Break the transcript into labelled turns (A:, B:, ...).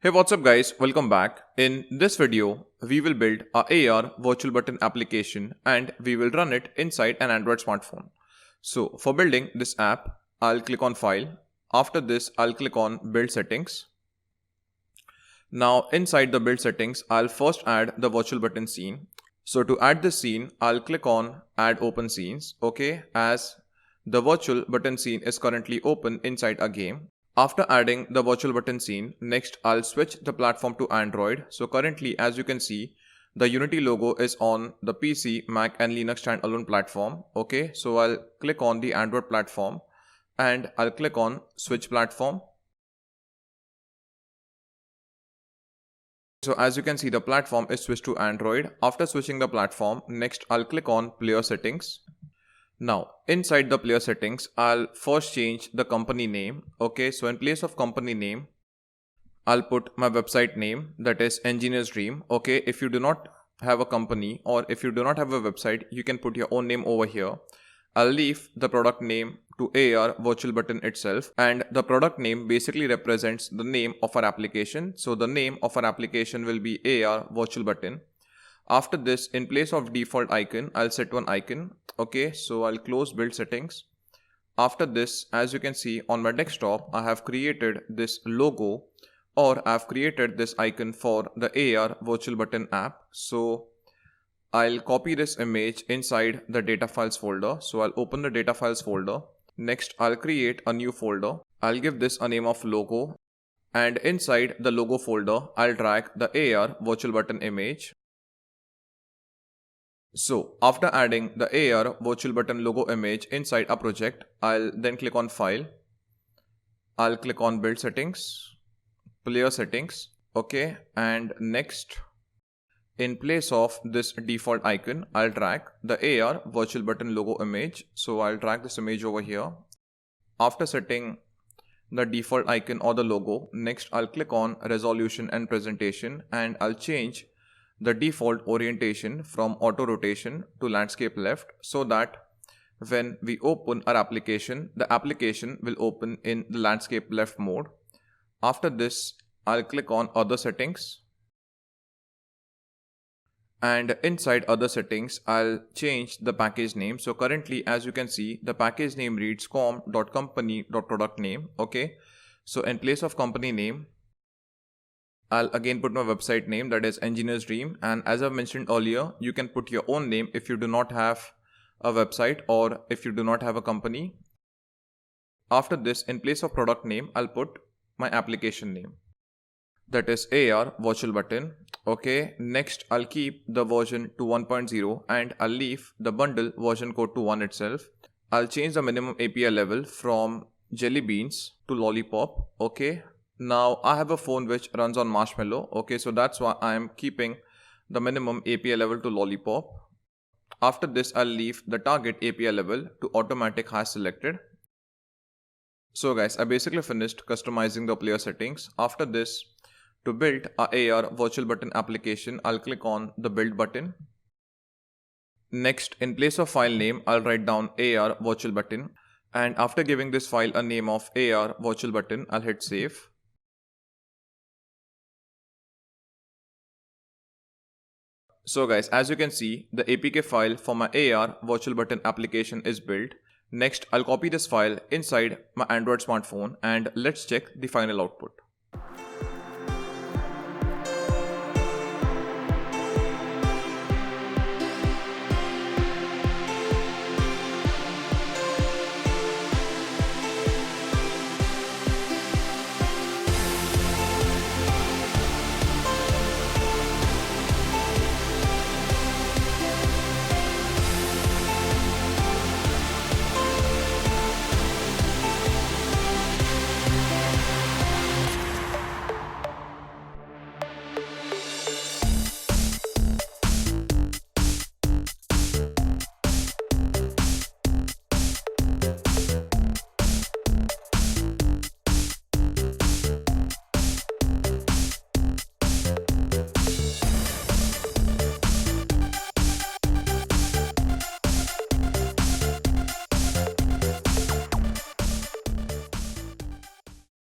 A: Hey, what's up guys, welcome back. In this video, we will build a AR virtual button application and we will run it inside an Android smartphone. So for building this app, I'll click on File. After this, I'll click on Build Settings. Now inside the build settings, I'll first add the virtual button scene. So to add this scene, I'll click on Add Open Scenes, okay, as the virtual button scene is currently open inside a game. After adding the virtual button scene, next I'll switch the platform to Android. So currently, as you can see, the Unity logo is on the PC, Mac and Linux standalone platform. Okay, so I'll click on the Android platform and I'll click on Switch Platform. So as you can see, the platform is switched to Android. After switching the platform, next I'll click on Player Settings. Now, inside the player settings, I'll first change the company name. Okay, so in place of company name, I'll put my website name, that is Engineer's Dream. Okay, if you do not have a company or if you do not have a website, you can put your own name over here. I'll leave the product name to AR virtual button itself, and the product name basically represents the name of our application. So the name of our application will be AR virtual button. After this, in place of default icon, I'll set one icon. Okay, so I'll close build settings. After this, as you can see on my desktop, I have created this logo, or I've created this icon for the AR virtual button app. So I'll copy this image inside the data files folder. So I'll open the data files folder. Next, I'll create a new folder. I'll give this a name of logo. And inside the logo folder, I'll drag the AR virtual button image. So after adding the AR virtual button logo image inside a project, I'll then click on File. I'll click on Build Settings, Player Settings, okay, and next, in place of this default icon, I'll drag the AR virtual button logo image. So I'll drag this image over here. After setting the default icon or the logo, next I'll click on Resolution and Presentation and I'll change the default orientation from auto rotation to landscape left, so that when we open our application, the application will open in the landscape left mode. After this, I'll click on Other Settings. And inside Other Settings, I'll change the package name. So currently, as you can see, the package name reads com.company.product name. Okay. So in place of company name, I'll again put my website name, that is Engineer's Dream, and as I've mentioned earlier, you can put your own name if you do not have a website or if you do not have a company. After this, in place of product name, I'll put my application name, that is AR virtual button. Okay, next I'll keep the version to 1.0 and I'll leave the bundle version code to 1 itself. I'll change the minimum API level from Jelly Beans to Lollipop. Okay. Now I have a phone which runs on Marshmallow. Okay, so that's why I am keeping the minimum API level to Lollipop. After this, I'll leave the target API level to automatic hash selected. So guys, I basically finished customizing the player settings. After this, to build a AR virtual button application, I'll click on the build button. Next, in place of file name, I'll write down AR virtual button. And after giving this file a name of AR virtual button, I'll hit save. So guys, as you can see, the APK file for my AR virtual button application is built. Next, I'll copy this file inside my Android smartphone and let's check the final output.